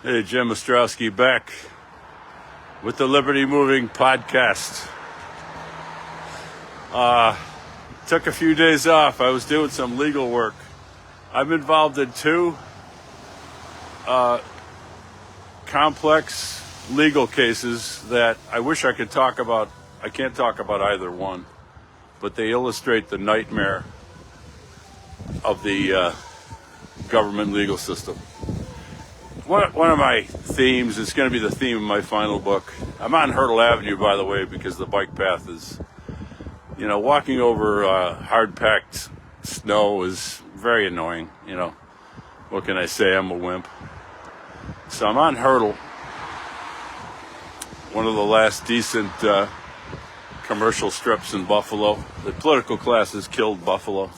Hey, Jim Ostrowski back with the Liberty Moving podcast. Took a few days off. I was doing some legal work. I'm involved in two complex legal cases that I wish I could talk about. I can't talk about either one, but they illustrate the nightmare of the government legal system. One of my themes is going to be the theme of my final book. I'm on Hurdle Avenue, by the way, because the bike path is, walking over hard-packed snow is very annoying. What can I say? I'm a wimp. So I'm on Hurdle, one of the last decent commercial strips in Buffalo. The political class has killed Buffalo.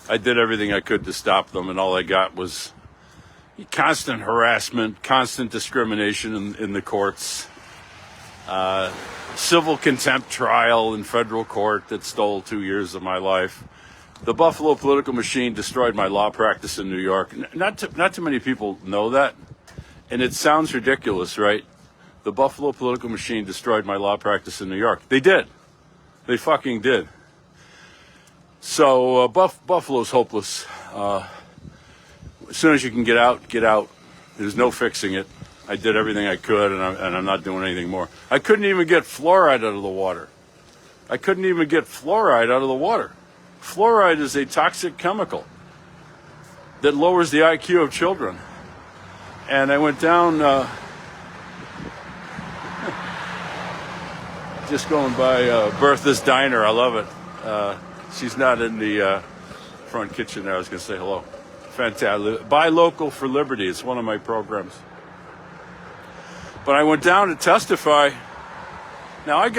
I did everything I could to stop them, and all I got was constant harassment, constant discrimination in the courts, civil contempt trial in federal court that stole 2 years of my life. The Buffalo political machine destroyed my law practice in New York. Not too many people know that, and it sounds ridiculous, right? The Buffalo political machine destroyed my law practice in New York. They did. They fucking did. So Buffalo's hopeless. As soon as you can get out, get out. There's no fixing it. I did everything I could, and I'm not doing anything more. I couldn't even get fluoride out of the water. Fluoride is a toxic chemical that lowers the IQ of children. And I went down, just going by Bertha's Diner. I love it. She's not in the front kitchen there. I was going to say hello. Fantastic. Buy local for liberty. It's one of my programs. But I went down to testify. Now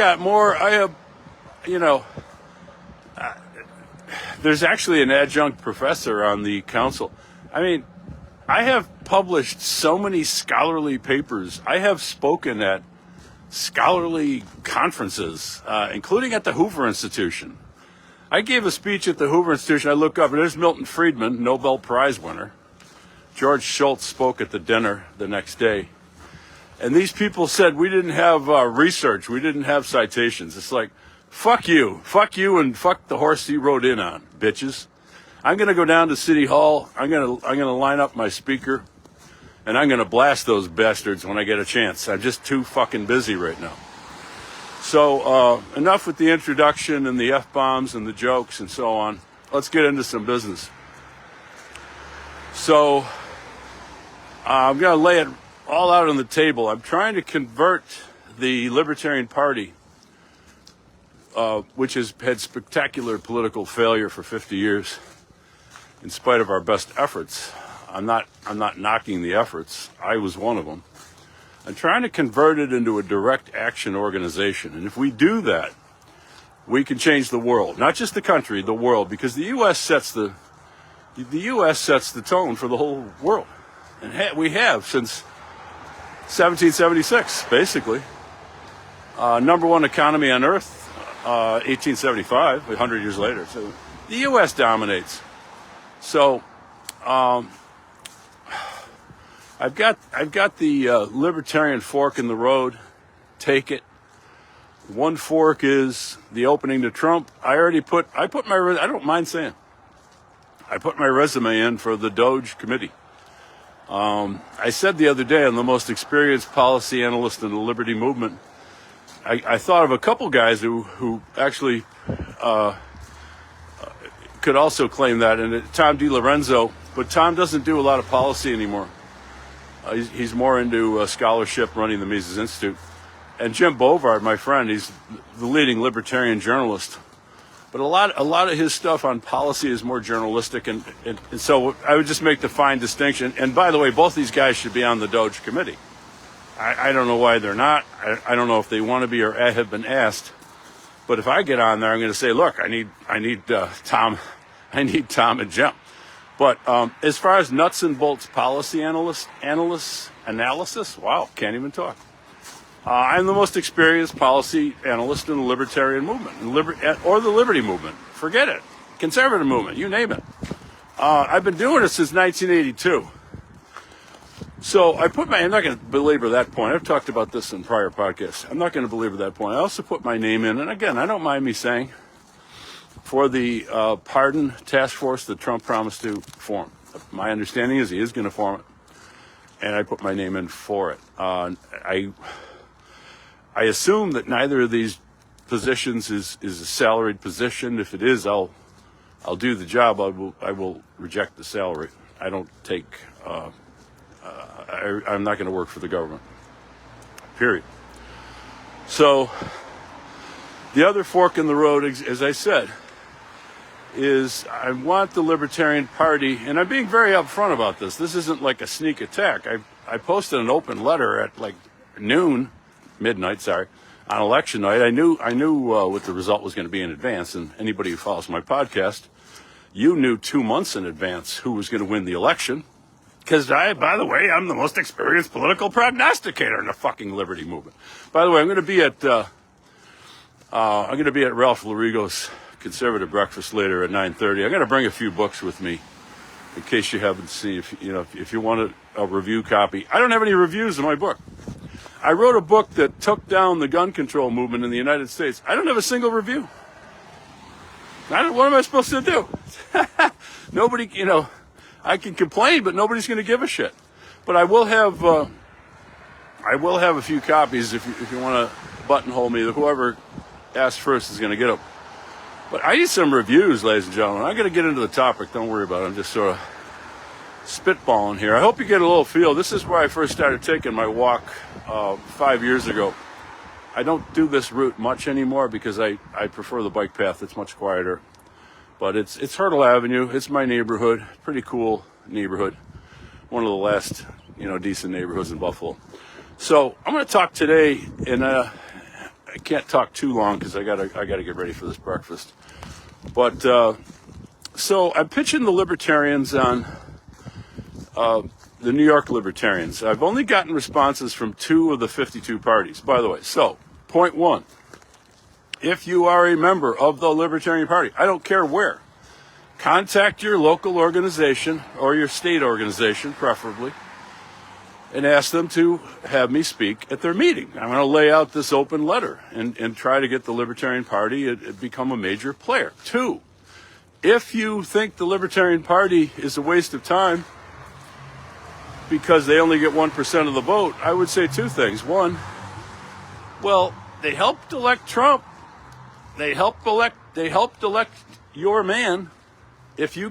there's actually an adjunct professor on the council. I have published so many scholarly papers. I have spoken at scholarly conferences, including at the Hoover Institution. I gave a speech at the Hoover Institution. I look up, and there's Milton Friedman, Nobel Prize winner. George Shultz spoke at the dinner the next day. And these people said, we didn't have research. We didn't have citations. It's like, fuck you, and fuck the horse you rode in on, bitches. I'm going to go down to City Hall. I'm going to line up my speaker, and I'm going to blast those bastards when I get a chance. I'm just too fucking busy right now. So enough with the introduction and the F-bombs and the jokes and so on. Let's get into some business. So I'm going to lay it all out on the table. I'm trying to convert the Libertarian Party, which has had spectacular political failure for 50 years, in spite of our best efforts. I'm not knocking the efforts. I was one of them. I'm trying to convert it into a direct action organization. And if we do that, we can change the world. Not just the country, the world, because the U.S. sets the tone for the whole world. And we have since 1776, basically. Number one economy on earth, 1875, 100 years later. So the U.S. dominates. So I've got the libertarian fork in the road. Take it. One fork is the opening to Trump. I don't mind saying, I put my resume in for the Doge committee. I said the other day, I'm the most experienced policy analyst in the liberty movement. I thought of a couple guys who actually could also claim that, and Tom DiLorenzo, but Tom doesn't do a lot of policy anymore. He's more into scholarship, running the Mises Institute. And Jim Bovard, my friend, he's the leading libertarian journalist. But a lot of his stuff on policy is more journalistic, and so I would just make the fine distinction. And by the way, both these guys should be on the Doge committee. I don't know why they're not. I don't know if they want to be or have been asked. But if I get on there, I'm going to say, look, I need Tom and Jim. But as far as nuts and bolts policy analysis, wow, can't even talk. I'm the most experienced policy analyst in the libertarian movement, or the liberty movement. Forget it. Conservative movement, you name it. I've been doing it since 1982. So I'm not going to belabor that point. I've talked about this in prior podcasts. I'm not going to belabor that point. I also put my name in, and again, I don't mind me saying, for the pardon task force that Trump promised to form. My understanding is he is going to form it, and I put my name in for it. I assume that neither of these positions is a salaried position. If it is, I'll do the job. I will reject the salary. I don't take. I'm not going to work for the government. Period. So the other fork in the road, as I said, is I want the Libertarian Party, and I'm being very upfront about this. This isn't like a sneak attack. I posted an open letter at like midnight, on election night. I knew what the result was going to be in advance, and anybody who follows my podcast, you knew 2 months in advance who was going to win the election. Because by the way, I'm the most experienced political prognosticator in the fucking liberty movement. By the way, I'm going to be at Ralph Larigo's conservative breakfast later at 9:30. I'm going to bring a few books with me in case you haven't seen. If you want a review copy, I don't have any reviews of my book. I wrote a book that took down the gun control movement in the United States. I don't have a single review. What am I supposed to do? Nobody, I can complain, but nobody's going to give a shit. But I will have a few copies if you want to buttonhole me. Whoever asks first is going to get them. But I need some reviews, ladies and gentlemen. I'm going to get into the topic. Don't worry about it. I'm just sort of spitballing here. I hope you get a little feel. This is where I first started taking my walk 5 years ago. I don't do this route much anymore because I prefer the bike path. It's much quieter. But it's Hurdle Avenue. It's my neighborhood. Pretty cool neighborhood. One of the last, decent neighborhoods in Buffalo. So I'm going to talk today, and I can't talk too long because I gotta get ready for this breakfast. But so I'm pitching the Libertarians on the New York Libertarians. I've only gotten responses from 2 of the 52 parties, by the way. So point 1. If you are a member of the Libertarian Party, I don't care where, contact your local organization or your state organization, preferably, and ask them to have me speak at their meeting. I'm going to lay out this open letter and try to get the Libertarian Party to become a major player. 2, if you think the Libertarian Party is a waste of time because they only get 1% of the vote, I would say 2 things. 1, well, they helped elect Trump. They helped elect your man. If you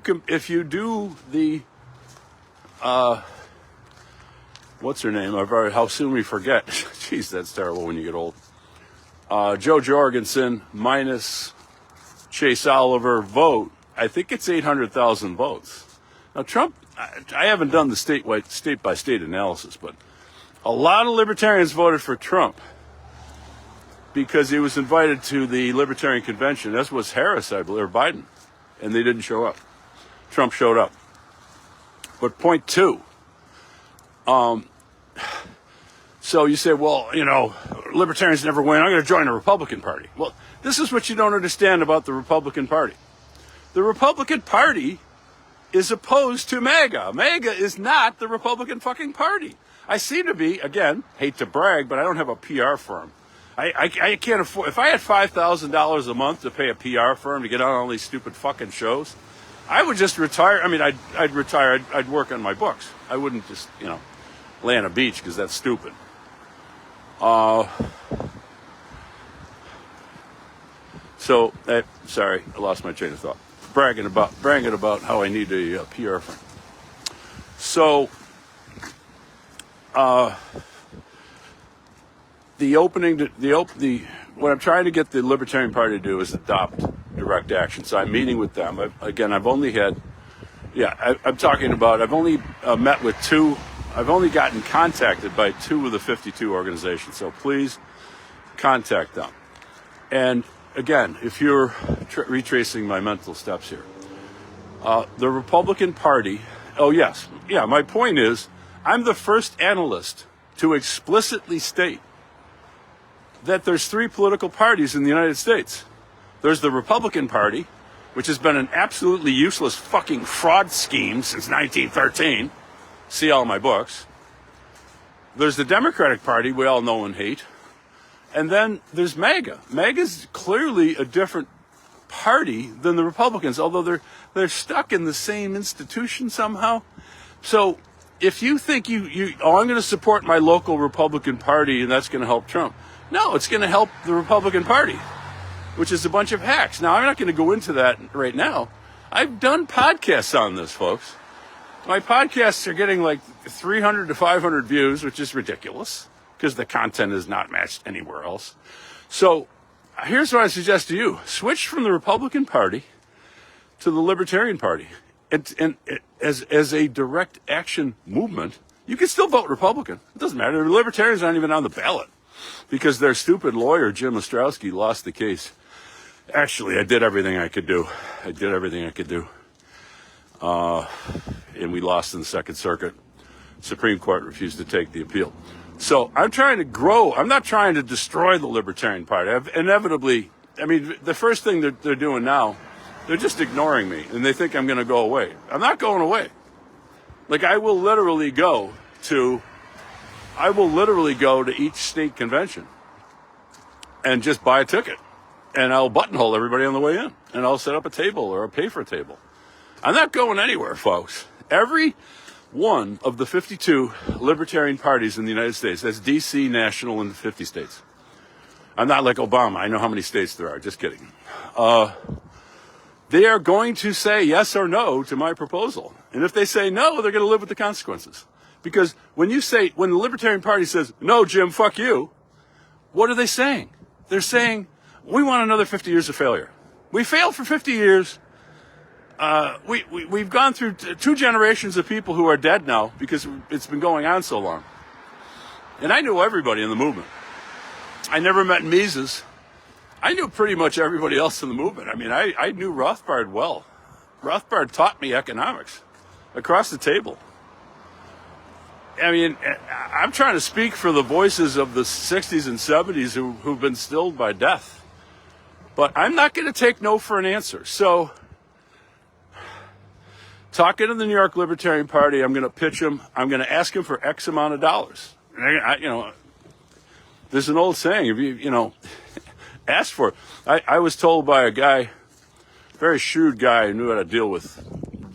do the what's her name? How soon we forget. Jeez, that's terrible when you get old. Joe Jorgensen minus Chase Oliver vote. I think it's 800,000 votes. Now Trump, I haven't done the state by state analysis, but a lot of libertarians voted for Trump because he was invited to the Libertarian Convention. That was Harris, I believe, or Biden, and they didn't show up. Trump showed up. But point 2, so you say, well, libertarians never win. I'm going to join the Republican Party. Well, this is what you don't understand about the Republican Party. The Republican Party is opposed to MAGA. MAGA is not the Republican fucking Party. I seem to be, again, hate to brag, but I don't have a PR firm. I can't afford, if I had $5,000 a month to pay a PR firm to get on all these stupid fucking shows, I would just retire. I mean, I'd retire. I'd work on my books. I wouldn't just, lay on a beach because that's stupid. Sorry, I lost my train of thought. Bragging about how I need a PR firm. So, what I'm trying to get the Libertarian Party to do is adopt direct action. So I'm meeting with them. I've only met with 2. I've only gotten contacted by 2 of the 52 organizations. So please contact them. And again, if you're retracing my mental steps here, the Republican Party. My point is, I'm the first analyst to explicitly state that there's 3 political parties in the United States. There's the Republican Party, which has been an absolutely useless fucking fraud scheme since 1913. See all my books. there's the Democratic Party we all know and hate. And then there's MAGA. MAGA's clearly a different party than the Republicans, although they're stuck in the same institution somehow. So if you think I'm going to support my local Republican Party and that's going to help Trump. No, it's going to help the Republican Party, which is a bunch of hacks. Now, I'm not going to go into that right now. I've done podcasts on this, folks. My podcasts are getting like 300 to 500 views, which is ridiculous because the content is not matched anywhere else. So here's what I suggest to you. Switch from the Republican Party to the Libertarian Party. And as a direct action movement, you can still vote Republican. It doesn't matter. The Libertarians aren't even on the ballot because their stupid lawyer, Jim Ostrowski, lost the case. Actually, I did everything I could do. And we lost in the Second Circuit. Supreme Court refused to take the appeal. So I'm trying to grow. I'm not trying to destroy the Libertarian Party. The first thing they're doing now, they're just ignoring me, and they think I'm going to go away. I'm not going away. Like, I will literally go to each state convention and just buy a ticket, and I'll buttonhole everybody on the way in, and I'll set up a table or I'll pay for a table. I'm not going anywhere, folks. Every one of the 52 libertarian parties in the United States, that's DC, national, and 50 states. I'm not like Obama. I know how many states there are. Just kidding. They are going to say yes or no to my proposal. And if they say no, they're going to live with the consequences. Because when the Libertarian Party says, no, Jim, fuck you, what are they saying? They're saying, we want another 50 years of failure. We failed for 50 years. We've gone through two generations of people who are dead now because it's been going on so long. And I knew everybody in the movement. I never met Mises. I knew pretty much everybody else in the movement. I mean, I knew Rothbard well. Rothbard taught me economics across the table. I mean, I'm trying to speak for the voices of the 60s and 70s who've been stilled by death. But I'm not going to take no for an answer. So, talking to the New York Libertarian Party, I'm going to pitch them. I'm going to ask them for X amount of dollars. There's an old saying, if you ask for it. I was told by a guy, very shrewd guy who knew how to deal with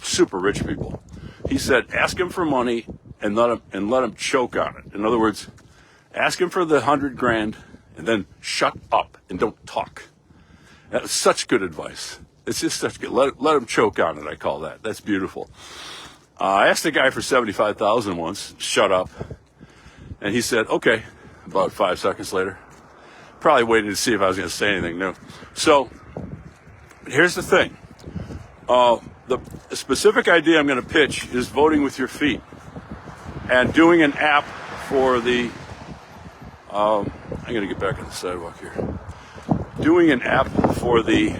super rich people. He said, ask him for money and let him choke on it. In other words, ask him for the $100,000 and then shut up and don't talk. That's such good advice. It's just such good. Let him choke on it. I call that. That's beautiful. I asked a guy for $75,000 once. Shut up. And he said, okay. About 5 seconds later, probably waiting to see if I was going to say anything new. So here's the thing. The specific idea I'm going to pitch is voting with your feet and doing an app for the. I'm going to get back on the sidewalk here. Doing an app for the.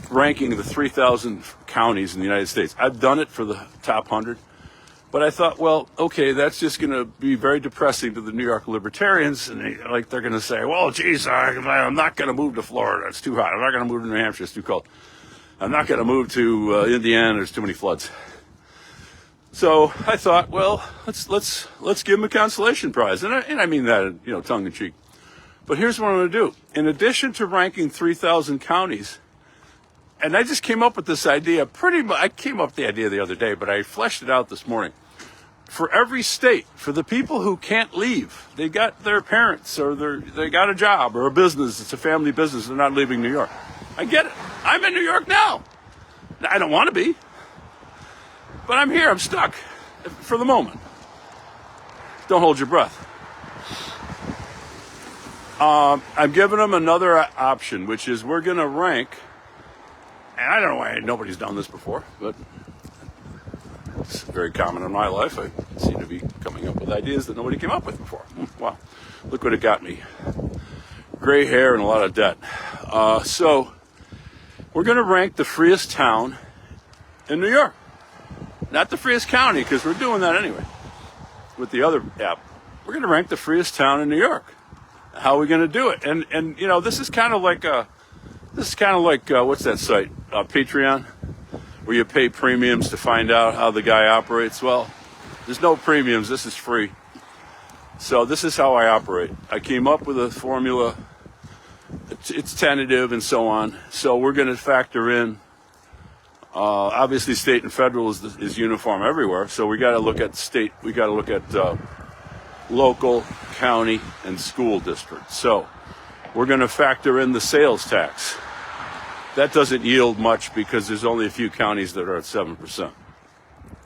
Ranking the 3,000 counties in the United States. I've done it for the top 100, but I thought, well, okay, that's just going to be very depressing to the New York libertarians, and they're going to say, well, geez, I'm not going to move to Florida, it's too hot. I'm not going to move to New Hampshire, it's too cold. I'm not going to move to Indiana, there's too many floods. So I thought, well, let's give them a consolation prize, and I mean that, tongue in cheek. But here's what I'm going to do. In addition to ranking 3,000 counties, and I just came up with this idea I came up with the idea the other day, but I fleshed it out this morning. For every state, for the people who can't leave, they got their parents or they got a job or a business, it's a family business, they're not leaving New York. I get it. I'm in New York now. I don't want to be, but I'm here, I'm stuck for the moment. Don't hold your breath. I'm giving them another option, which is we're going to rank, and I don't know why nobody's done this before, but it's very common in my life. I seem to be coming up with ideas that nobody came up with before. Wow, look what it got me. Gray hair and a lot of debt. So we're going to rank the freest town in New York. Not the freest county, because we're doing that anyway with the other app. We're going to rank the freest town in New York. How are we going to do it? And this is kind of like what's that site? Patreon, where you pay premiums to find out how the guy operates. Well, There's no premiums. This is free. So this is how I operate. I came up with a formula. It's tentative and so on. So we're going to factor in. Obviously, state and federal is uniform everywhere. So we got to look at state. We got to look at local, county, and school districts. So we're going to factor in the sales tax. That doesn't yield much because there's only a few counties that are at 7%.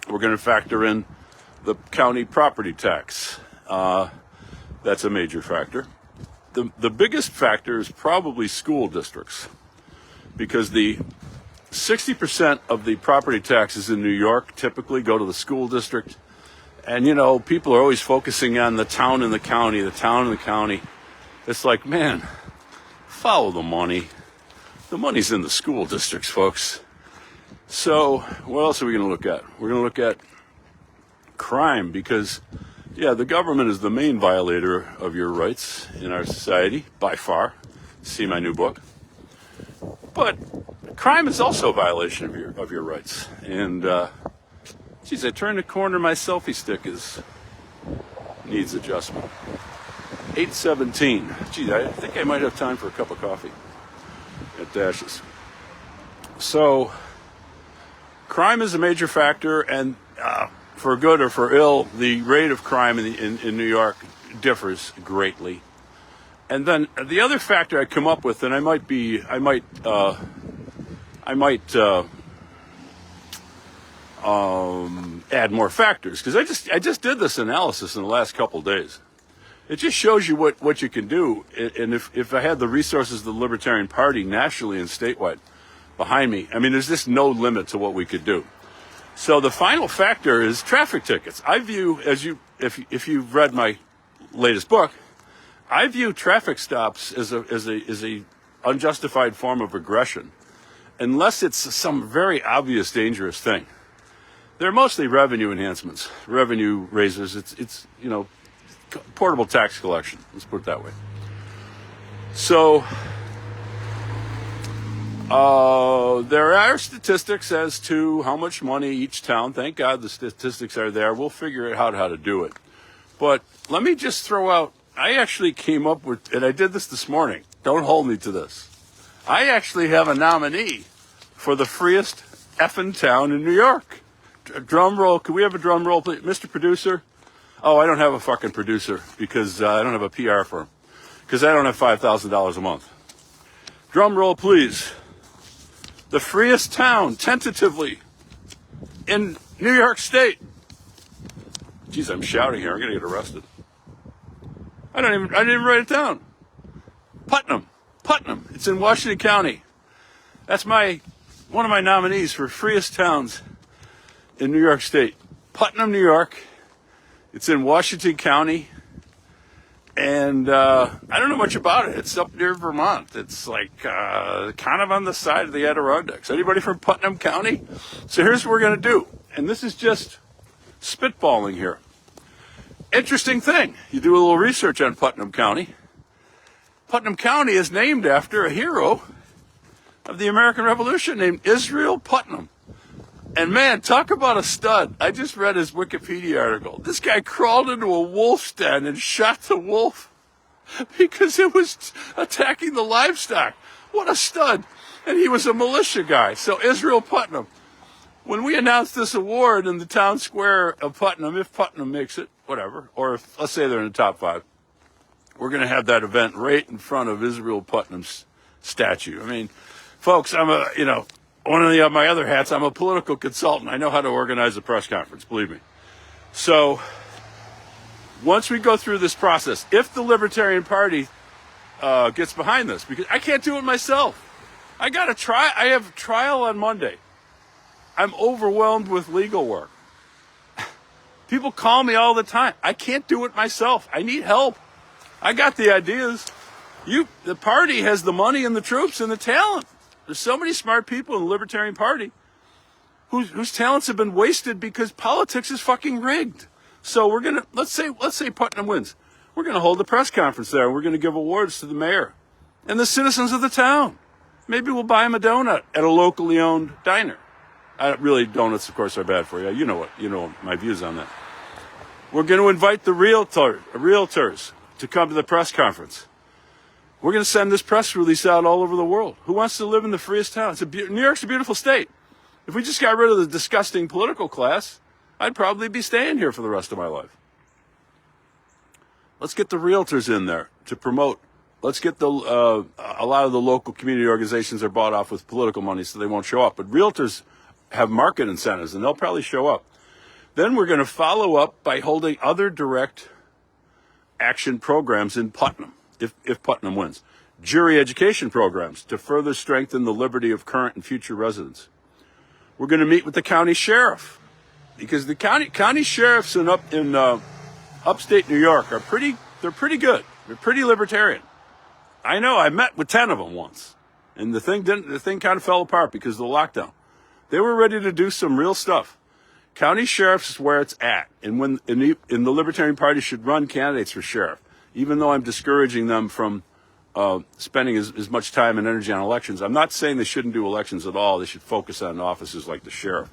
We're going to factor in the county property tax. That's a major factor. The biggest factor is probably school districts, because the 60% of the property taxes in New York typically go to the school district. And, you know, people are always focusing on the town and the county, the town and the county. It's like, man, follow the money. The money's in the school districts, folks. So what else are we going to look at? We're going to look at crime, because, yeah, the government is the main violator of your rights in our society, by far. See my new book. But crime is also a violation of your rights. And, geez, I turned the corner, my selfie stick needs adjustment. 8:17. Geez, I think I might have time for a cup of coffee at Dash's. So, crime is a major factor, and for good or for ill, the rate of crime in New York differs greatly. And then the other factor I come up with, and I might add more factors, because I just did this analysis in the last couple of days. It just shows you what you can do. And if I had the resources of the Libertarian Party nationally and statewide behind me, I mean, there's just no limit to what we could do. So the final factor is traffic tickets. I view, if you've read my latest book, I view traffic stops as a unjustified form of aggression, unless it's some very obvious dangerous thing. They're mostly revenue enhancements, revenue raisers. It's you know, portable tax collection. Let's put it that way. So there are statistics as to how much money each town. Thank God the statistics are there. We'll figure out how to do it. But let me just throw out. I actually came up with, and I did this morning. Don't hold me to this. I actually have a nominee for the freest effing town in New York. Drum roll. Can we have a drum roll, please? Mr. Producer? Oh, I don't have a fucking producer because I don't have a PR firm. Because I don't have $5,000 a month. Drum roll, please. The freest town, tentatively, in New York State. Geez, I'm shouting here. I'm going to get arrested. I didn't even write it down. Putnam. It's in Washington County. That's one of my nominees for freest towns in New York State. Putnam, New York. It's in Washington County. And I don't know much about it. It's up near Vermont. It's like kind of on the side of the Adirondacks. Anybody from Putnam County? So here's what we're going to do. And this is just spitballing here. Interesting thing. You do a little research on Putnam County. Putnam County is named after a hero of the American Revolution named Israel Putnam. And man, talk about a stud. I just read his Wikipedia article. This guy crawled into a wolf's den and shot the wolf because it was attacking the livestock. What a stud. And he was a militia guy. So Israel Putnam. When we announce this award in the town square of Putnam, if Putnam makes it, whatever, or if, let's say they're in the top 5, we're going to have that event right in front of Israel Putnam's statue. I mean, folks, I'm one of my other hats, I'm a political consultant. I know how to organize a press conference, believe me. So once we go through this process, if the Libertarian Party gets behind this, because I can't do it myself. I have a trial on Monday. I'm overwhelmed with legal work. People call me all the time. I can't do it myself. I need help. I got the ideas. The party has the money and the troops and the talent. There's so many smart people in the Libertarian Party whose talents have been wasted because politics is fucking rigged. So we're gonna let's say Putnam wins. We're gonna hold a press conference there. We're gonna give awards to the mayor and the citizens of the town. Maybe we'll buy him a donut at a locally owned diner. Donuts, of course, are bad for you. You know my views on that. We're going to invite the realtors to come to the press conference. We're going to send this press release out all over the world. Who wants to live in the freest town? New York's a beautiful state. If we just got rid of the disgusting political class, I'd probably be staying here for the rest of my life. Let's get the realtors in there to promote. Let's get a lot of the local community organizations are bought off with political money, so they won't show up. But realtors have market incentives, and they'll probably show up. Then we're going to follow up by holding other direct action programs in Putnam, if Putnam wins. Jury education programs to further strengthen the liberty of current and future residents. We're going to meet with the county sheriff, because the county sheriffs in upstate New York they're pretty good. They're pretty libertarian. I know, I met with 10 of them once, and the thing kind of fell apart because of the lockdown. They were ready to do some real stuff. County sheriffs is where it's at, and the Libertarian Party should run candidates for sheriff, even though I'm discouraging them from spending as much time and energy on elections. I'm not saying they shouldn't do elections at all. They should focus on offices like the sheriff.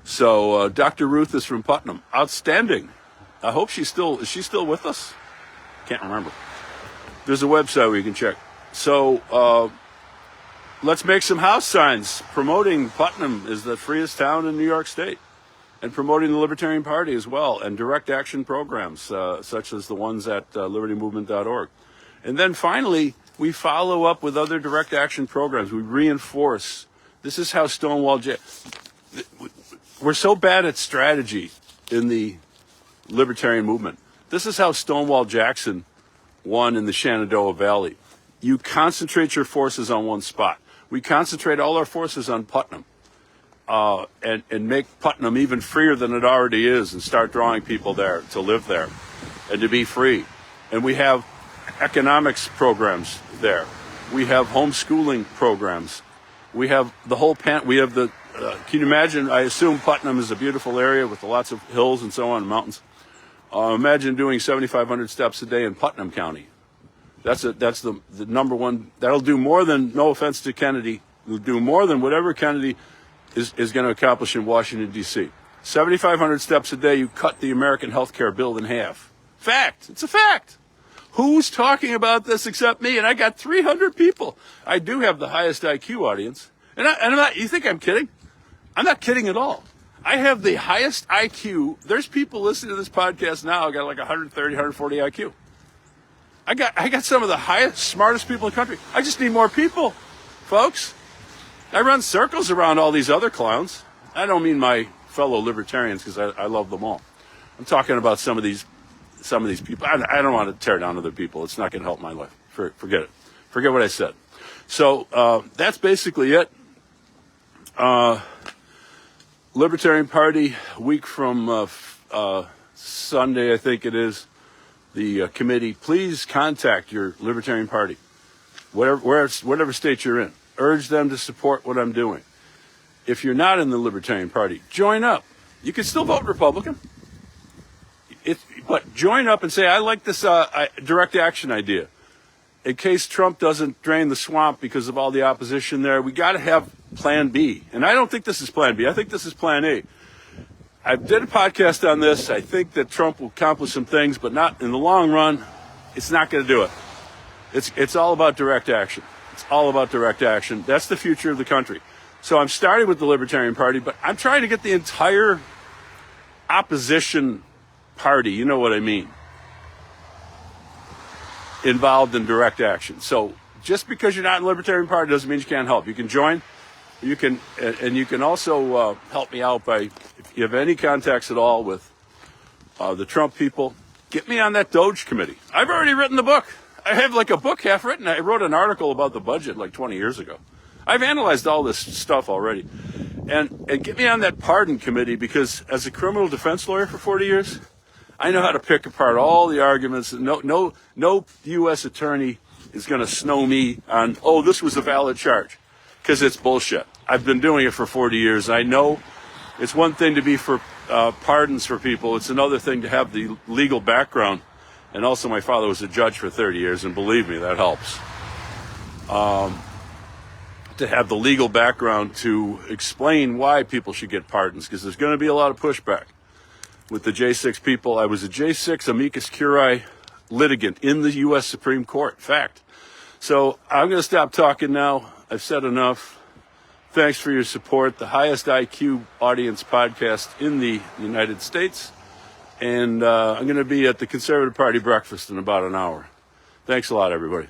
So Dr. Ruth is from Putnam. Outstanding. I hope is she still with us? Can't remember. There's a website where you can check. So let's make some house signs promoting Putnam as the freest town in New York State, and promoting the Libertarian Party as well, and direct action programs such as the ones at libertymovement.org. And then finally, we follow up with other direct action programs. We reinforce. This is how we're so bad at strategy in the libertarian movement. This is how Stonewall Jackson won in the Shenandoah Valley. You concentrate your forces on one spot. We concentrate all our forces on Putnam, and make Putnam even freer than it already is, and start drawing people there to live there and to be free. And we have economics programs there. We have homeschooling programs. We have the whole we have the, can you imagine, I assume Putnam is a beautiful area with lots of hills and so on, mountains. Imagine doing 7,500 steps a day in Putnam County. That's the number one. That'll do more than, no offense to Kennedy, it'll do more than whatever Kennedy is going to accomplish in Washington, D.C. 7,500 steps a day, you cut the American health care bill in half. Fact. It's a fact. Who's talking about this except me? And I got 300 people. I do have the highest IQ audience. And I'm not, you think I'm kidding? I'm not kidding at all. I have the highest IQ. There's people listening to this podcast now who got like 130, 140 IQ. I got some of the highest, smartest people in the country. I just need more people, folks. I run circles around all these other clowns. I don't mean my fellow libertarians, because I love them all. I'm talking about some of these people. I don't want to tear down other people. It's not going to help my life. Forget it. Forget what I said. So that's basically it. Libertarian Party week from Sunday, I think it is. The committee, please contact your Libertarian Party, whatever state you're in. Urge them to support what I'm doing. If you're not in the Libertarian Party, join up. You can still vote Republican. But join up and say, I like this direct action idea. In case Trump doesn't drain the swamp because of all the opposition there, we got to have Plan B. And I don't think this is Plan B. I think this is Plan A. I did a podcast on this. I think that Trump will accomplish some things, but not in the long run. It's not going to do it. It's all about direct action. It's all about direct action. That's the future of the country. So I'm starting with the Libertarian Party, but I'm trying to get the entire opposition party, you know what I mean, involved in direct action. So just because you're not in the Libertarian Party doesn't mean you can't help. You can join. You can, and you can also help me out by, if you have any contacts at all with the Trump people, get me on that Doge committee. I've already written the book. I have like a book half written. I wrote an article about the budget like 20 years ago. I've analyzed all this stuff already. And get me on that pardon committee, because as a criminal defense lawyer for 40 years, I know how to pick apart all the arguments. No U.S. attorney is going to snow me on, oh, this was a valid charge. Because it's bullshit. I've been doing it for 40 years. I know it's one thing to be for pardons for people. It's another thing to have the legal background. And also my father was a judge for 30 years, and believe me, that helps. To have the legal background to explain why people should get pardons, because there's going to be a lot of pushback. with the J6 people. I was a J6 amicus curiae litigant in the U.S. Supreme Court. Fact. So I'm going to stop talking now. I've said enough. Thanks for your support. The highest IQ audience podcast in the United States. And I'm going to be at the Conservative Party breakfast in about an hour. Thanks a lot, everybody.